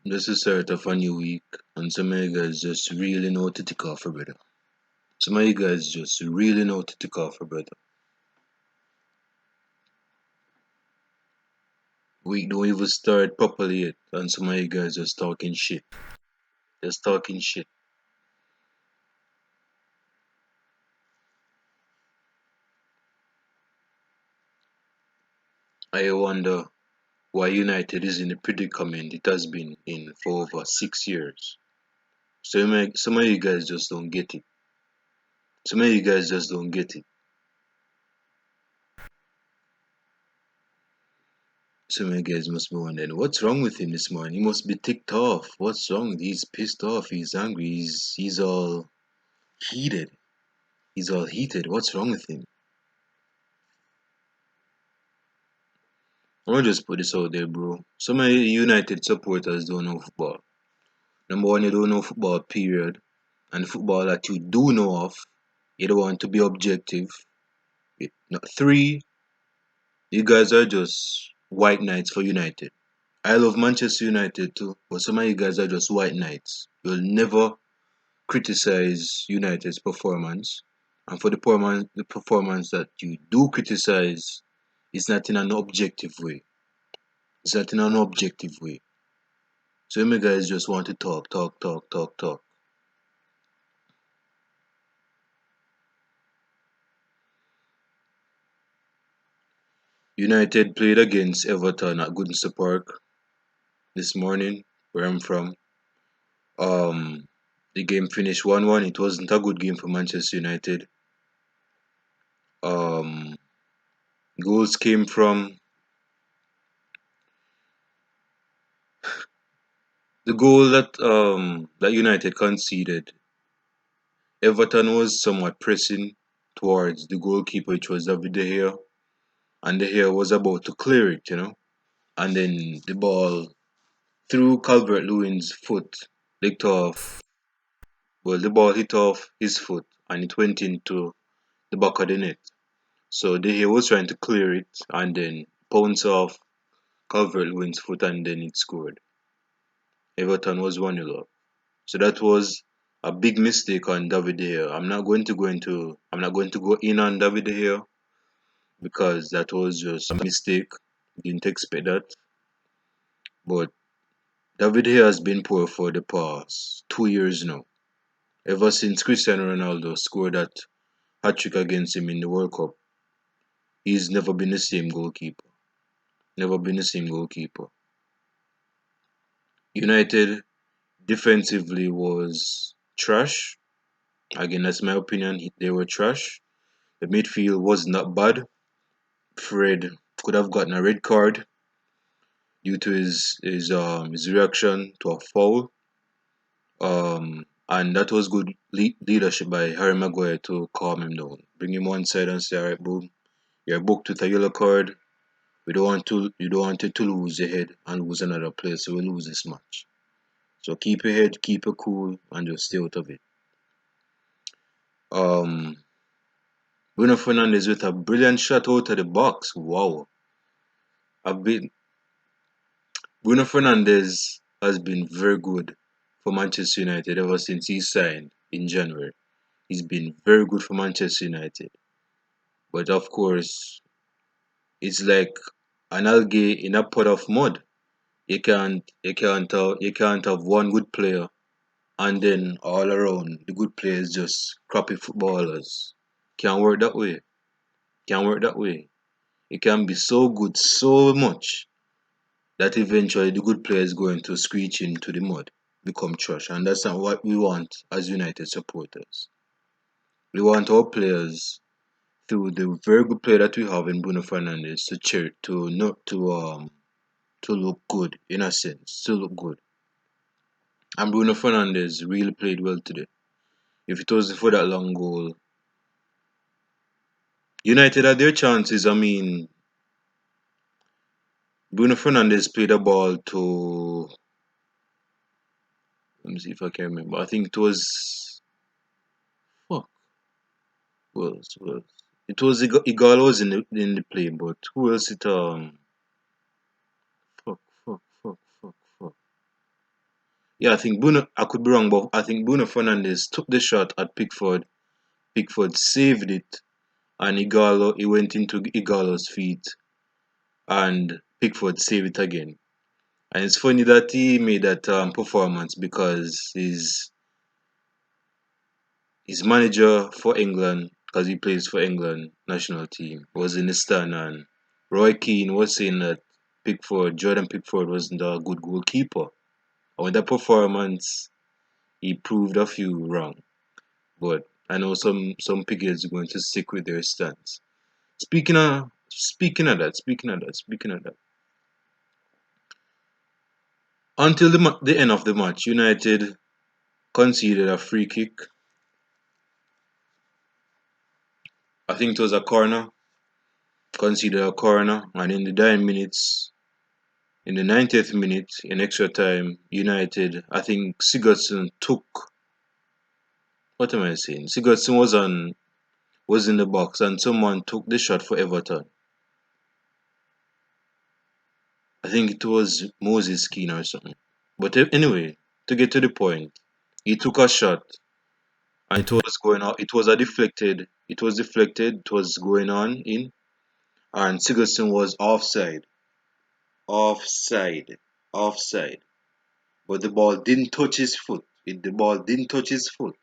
This is start of a new week, and some of you guys just really know to take off for brother. Some of you guys just really know to take off for brother. Week don't even start properly yet, and some of you guys just talking shit. Just talking shit. I wonder why United is in the predicament it has been in for over 6 years. Some of you guys just don't get it. Some of you guys just don't get it. Some of you guys must be wondering, what's wrong with him this morning? He must be ticked off. What's wrong? He's pissed off. He's angry. He's all heated. He's all heated. What's wrong with him? I'm gonna just put this out there, bro. Some of you United supporters don't know football. Number one, you don't know football, period. And the football that you do know of, you don't want to be objective. Three, you guys are just white knights for United. I love Manchester United too, but some of you guys are just white knights. You'll never criticize United's performance. And for the performance that you do criticize, it's not in an objective way. It's not in an objective way. So you guys just want to talk, talk, talk, talk, talk. United played against Everton at Goodison Park this morning, where I'm from. The game finished 1-1. It wasn't a good game for Manchester United. Um, Goals came from the goal that United conceded. Everton was somewhat pressing towards the goalkeeper, which was David De Gea, and De Gea was about to clear it, and then the ball through Calvert-Lewin's foot licked off. Well, the ball hit off his foot and it went into the back of the net. So De Gea was trying to clear it and then bounce off Calvert-Lewin's foot and then it scored. Everton was 1-0 up. So that was a big mistake on David De Gea. I'm not going to go in on David De Gea because that was just a mistake. Didn't expect that. But David De Gea has been poor for the past 2 years now. Ever since Cristiano Ronaldo scored that hat-trick against him in the World Cup, he's never been the same goalkeeper. Never been the same goalkeeper. United defensively was trash. Again, that's my opinion. They were trash. The midfield was not bad. Fred could have gotten a red card due to his reaction to a foul. And that was good leadership by Harry Maguire to calm him down. Bring him one side and say, alright, boom, you're booked with a yellow card. You don't want it to lose your head and lose another player, so we lose this match. So keep your head, keep it cool, and just stay out of it. Um, Bruno Fernandes with a brilliant shot out of the box. Wow. Bruno Fernandes has been very good for Manchester United ever since he signed in January. He's been very good for Manchester United. But of course, it's like an algae in a pot of mud. You can't have one good player and then all around the good players just crappy footballers. Can't work that way. Can't work that way. It can be so good so much that eventually the good players going to screech into the mud, become trash, and that's not what we want as United supporters. We want our players, through the very good player that we have in Bruno Fernandes, to cheer to not to look good in a sense, to look good. And Bruno Fernandes really played well today. If it wasn't for that long goal, United had their chances. I mean, Bruno Fernandes played a ball to. Let me see if I can remember. I think it was. Fuck. Who else? It was Igalo was in the play, but who else it Fuck. Yeah, I think Bruno. I could be wrong, but I think Bruno Fernandes took the shot at Pickford. Pickford saved it, and Igalo. He went into Igalo's feet, and Pickford saved it again. And it's funny that he made that performance because his manager for England, because he plays for England national team, was in the stand, and Roy Keane was saying that Jordan Pickford wasn't a good goalkeeper. And with that performance, he proved a few wrong. But I know some pickets are going to stick with their stance. Speaking of that. Until the end of the match, United conceded a free kick. I think it was a corner. Conceded a corner, and in the 9 minutes, in the 90th minute, in extra time, United. I think Sigurdsson took. What am I saying? Sigurdsson was in the box, and someone took the shot for Everton. I think it was Moses Keane or something. But anyway, to get to the point, he took a shot and it was going out. It was a deflected. It was deflected. It was going on in, and Sigurdsson was offside, offside, offside. But the ball didn't touch his foot. The ball didn't touch his foot.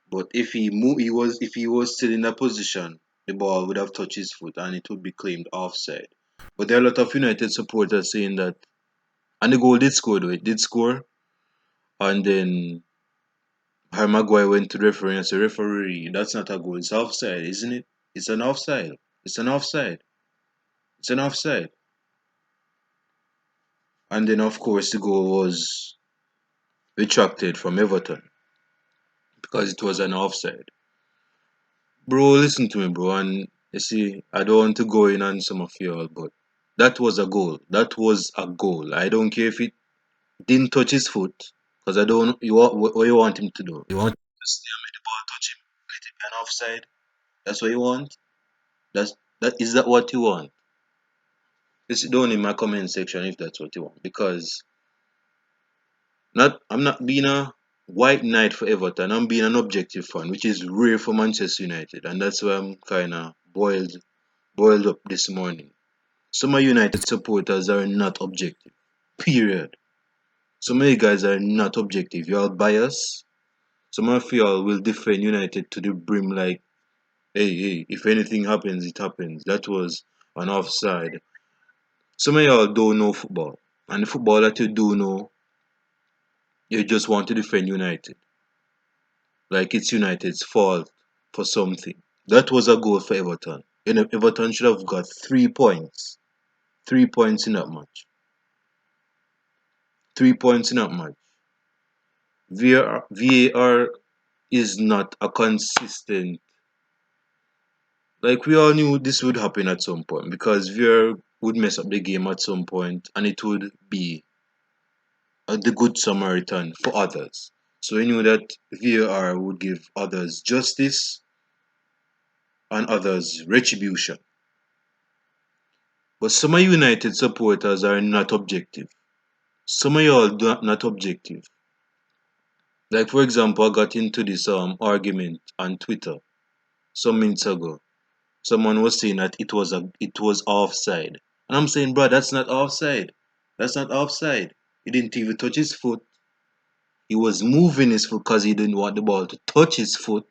But if he was still in that position, the ball would have touched his foot and it would be claimed offside. But there are a lot of United supporters saying that, and the goal did score though. It did score, and then Harry Maguire went to the referee and said, "Referee, that's not a goal. It's offside, isn't it? It's an offside. It's an offside. It's an offside." And then of course the goal was retracted from Everton because it was an offside. Bro, listen to me, bro. And you see, I don't want to go in on some of y'all, but that was a goal. That was a goal. I don't care if it didn't touch his foot, because I don't. What you want him to do? You want him to stay and make the ball touch him, let it be an offside. That's what you want. That what you want? It's down in my comment section if that's what you want, because not I'm not being a white knight for Everton. I'm being an objective fan, which is rare for Manchester United, and that's why I'm kind of boiled up this morning. Some of United supporters are not objective. Period. Some of you guys are not objective. You're all biased. Some of y'all will defend United to the brim like, hey, if anything happens, it happens. That was an offside. Some of y'all don't know football. And the football that you do know, you just want to defend United. Like it's United's fault for something. That was a goal for Everton. You know, Everton should have got 3 points. 3 points in that match. 3 points in that match. VAR is not a consistent. Like we all knew this would happen at some point because VAR would mess up the game at some point, and it would be the good Samaritan for others. So we knew that VAR would give others justice and others retribution. But some of United supporters are not objective. Some of y'all not objective. Like for example, I got into this argument on Twitter some minutes ago. Someone was saying that it was offside. And I'm saying, bro, that's not offside. That's not offside. He didn't even touch his foot. He was moving his foot because he didn't want the ball to touch his foot,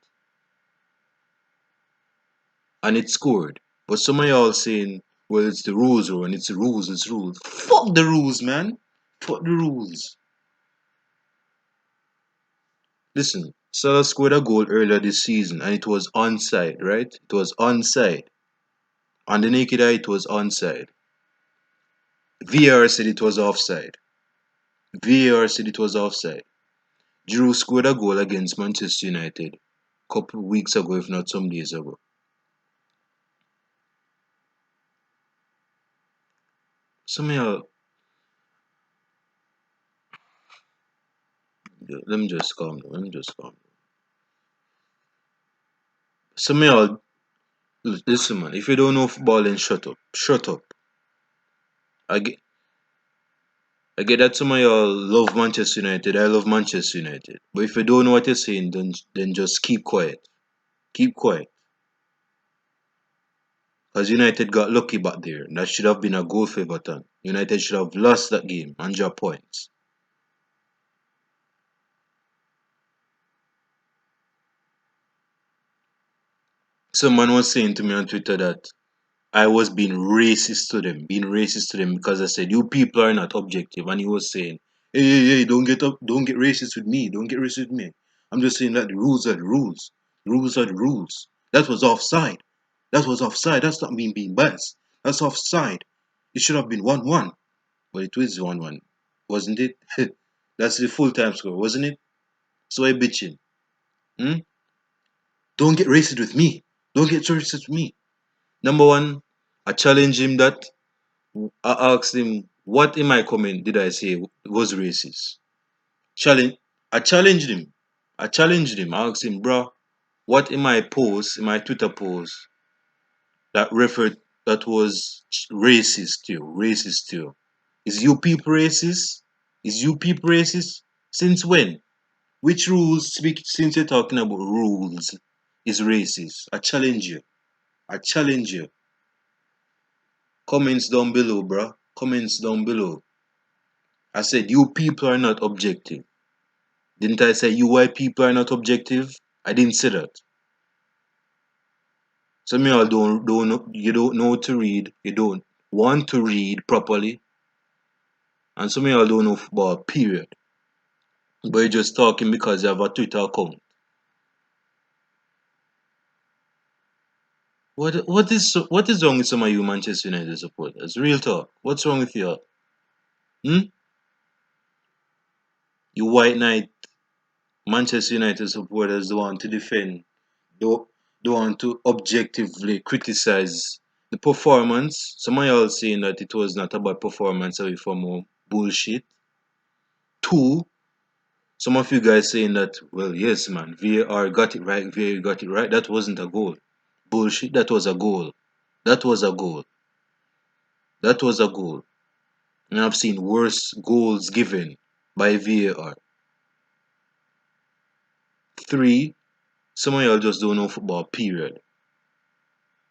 and it scored. But some of y'all saying, well, it's the rules, and it's the rules, it's rules. Fuck the rules, man. Fuck the rules. Listen, Salah scored a goal earlier this season, and it was onside, right? It was onside. On the naked eye, it was onside. VAR said it was offside. VAR said it was offside. Giroud scored a goal against Manchester United a couple weeks ago, if not some days ago. Some of y'all, let me just calm down. Let me just calm down. Some of y'all, listen, man. If you don't know football, then shut up. Shut up. I get, I get that some of y'all love Manchester United. I love Manchester United. But if you don't know what you're saying, then just keep quiet. Keep quiet. Because United got lucky back there. That should have been a goal for Everton. United should have lost that game and dropped points. Someone was saying to me on Twitter that I was being racist to them because I said you people are not objective, and he was saying, hey, don't get racist with me, don't get racist with me. I'm just saying that the rules are the rules, the rules are the rules. That was offside. That was offside. That's not me being biased. That's offside. It should have been 1-1, but it was 1-1, wasn't it? That's the full time score, wasn't it? So I bitching. Hmm? Don't get racist with me. Don't get racist with me. Number one, I challenge him that I asked him, what in my comment did I say was racist? Challenge. I challenged him. I challenged him. I asked him, bro, what in my post, in my Twitter post, that referred that was racist to you, racist to you? Is you people racist? Is you people racist? Since when? Which rules, speak, since you're talking about rules, is racist? I challenge you. I challenge you. Comments down below, bro. Comments down below. I said, you people are not objective. Didn't I say you white people are not objective? I didn't say that. Some of y'all you don't know to read, you don't want to read properly, and some of y'all don't know football, period. But you're just talking because you have a Twitter account. What is wrong with some of you Manchester United supporters? Real talk. What's wrong with you? Hmm? You white knight Manchester United supporters don't want to defend, don't, don't want to objectively criticize the performance. Some of y'all saying that it was not about performance away from more bullshit. Two, some of you guys saying that, well, yes, man, VAR got it right, VAR got it right. That wasn't a goal. Bullshit, that was a goal. That was a goal. That was a goal. And I've seen worse goals given by VAR. Three, some of y'all just don't know football, period.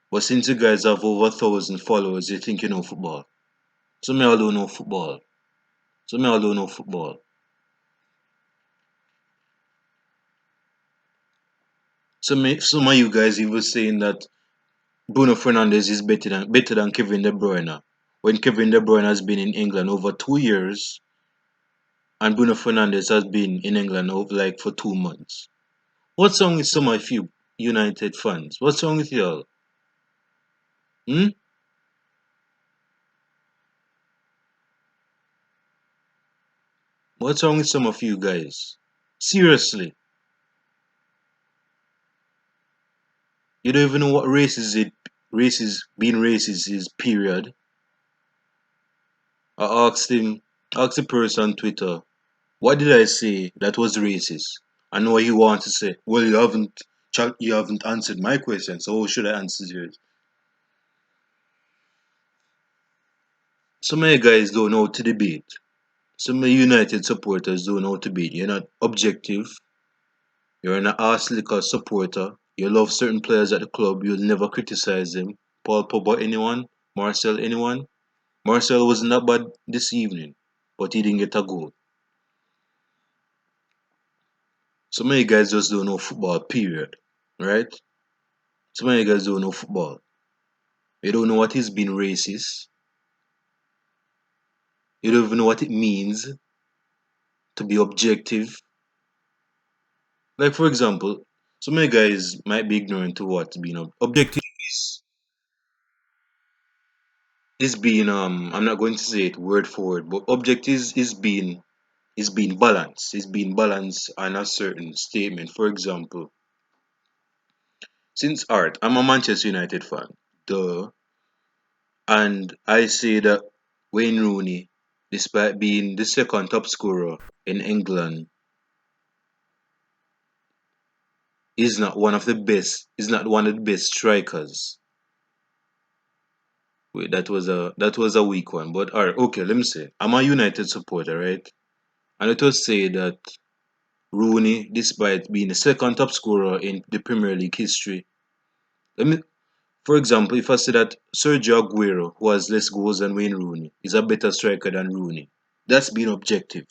But since you guys have over 1,000 followers, you think you know football. Some of y'all don't know football. Some of y'all don't know football. Some of you guys even saying that Bruno Fernandes is better than Kevin De Bruyne. When Kevin De Bruyne has been in England over 2 years and Bruno Fernandes has been in England over like for 2 months. What's wrong with some of you United fans? What's wrong with y'all? Hmm? What's wrong with some of you guys? Seriously. You don't even know what being racist is, period. I asked the person on Twitter, what did I say that was racist? I know he wants to say, well, you haven't answered my question, so how should I answer yours? Some of you guys don't know how to debate. Some of you United supporters don't know how to debate. You're not objective. You're an ass liquor supporter. You love certain players at the club. You'll never criticize them. Paul Pogba, anyone? Marcel, anyone? Marcel wasn't that bad this evening, but he didn't get a goal. Some of you guys just don't know football, period. Right? Some of you guys don't know football. You don't know what is being racist. You don't even know what it means to be objective. Like for example, some of you guys might be ignorant to what being objective is being I'm not going to say it word for word, but objective is being balanced. Is being balanced on a certain statement. For example, since art, I'm a Manchester United fan. Duh. And I say that Wayne Rooney, despite being the second top scorer in England, is not one of the best strikers. Wait, that was a weak one. But alright, okay, let me say. I'm a United supporter, right? And let us say that Rooney, despite being the second top scorer in the Premier League history, let me for example, if I say that Sergio Aguero, who has less goals than Wayne Rooney, is a better striker than Rooney, that's being objective.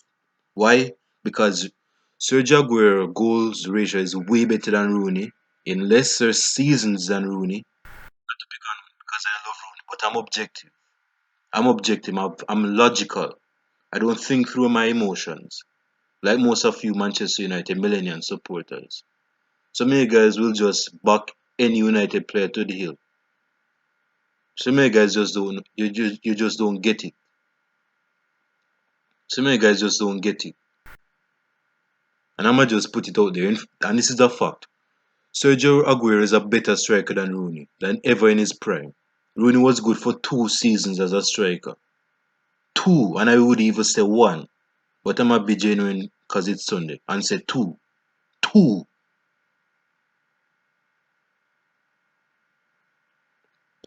Why? Because Sergio Aguero goals ratio is way better than Rooney in lesser seasons than Rooney. Because I love Rooney, but I'm objective. I'm objective. I'm logical. I don't think through my emotions, like most of you Manchester United millennial supporters. Some of you guys will just back any United player to the hill. Some of you guys just don't get it. Some of you guys just don't get it. And I'ma just put it out there, and this is a fact. Sergio Aguero is a better striker than Rooney, than ever in his prime. Rooney was good for 2 seasons as a striker. Two, and I would even say one. But I'ma be genuine because it's Sunday and say two. Two.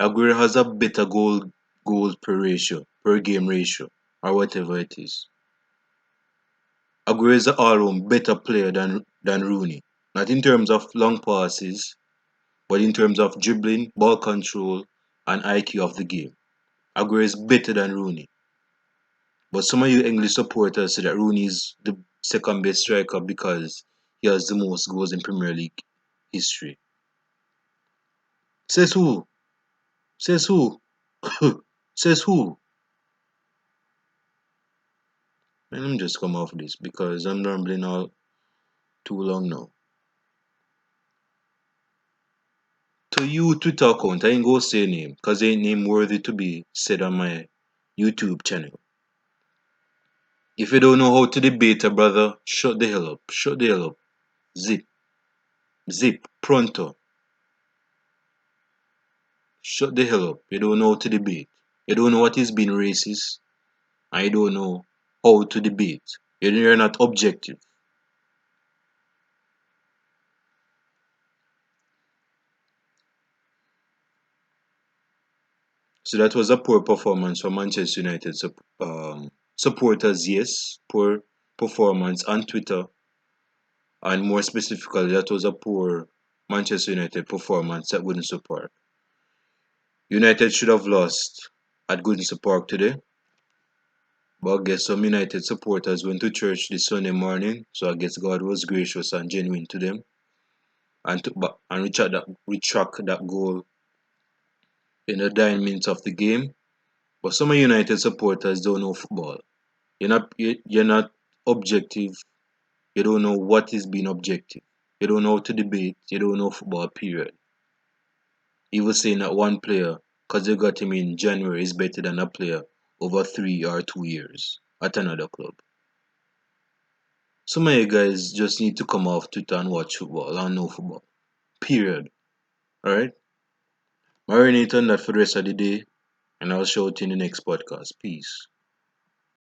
Aguero has a better goals per ratio, per game ratio, or whatever it is. Aguero is an all-round better player than Rooney. Not in terms of long passes, but in terms of dribbling, ball control, and IQ of the game. Aguero is better than Rooney. But some of you English supporters say that Rooney is the second best striker because he has the most goals in Premier League history. Says who? Says who? Says who? Let me just come off this because I'm rambling all too long now. To you Twitter account, I ain't gonna say name because ain't name worthy to be said on my YouTube channel. If you don't know how to debate a brother, shut the hell up. Shut the hell up. Zip. Zip. Pronto. Shut the hell up. You don't know how to debate. You don't know what is being racist. And you don't know how to debate. You're not objective. So that was a poor performance for Manchester United supporters, yes. Poor performance on Twitter. And more specifically, that was a poor Manchester United performance at Goodison Park. United should have lost at Goodison Park today. But I guess some United supporters went to church this Sunday morning, so I guess God was gracious and genuine to them and took back and retract that goal in the dying minutes of the game. But some of United supporters don't know football. You're not objective. You don't know what is being objective. You don't know how to debate. You don't know football. Period. Even saying that one player, because they got him in January, is better than a player over 3 or 2 years at another club. Some of you guys just need to come off Twitter and watch football and know football. Period. Alright? Marinate on that for the rest of the day, and I'll show it in the next podcast. Peace.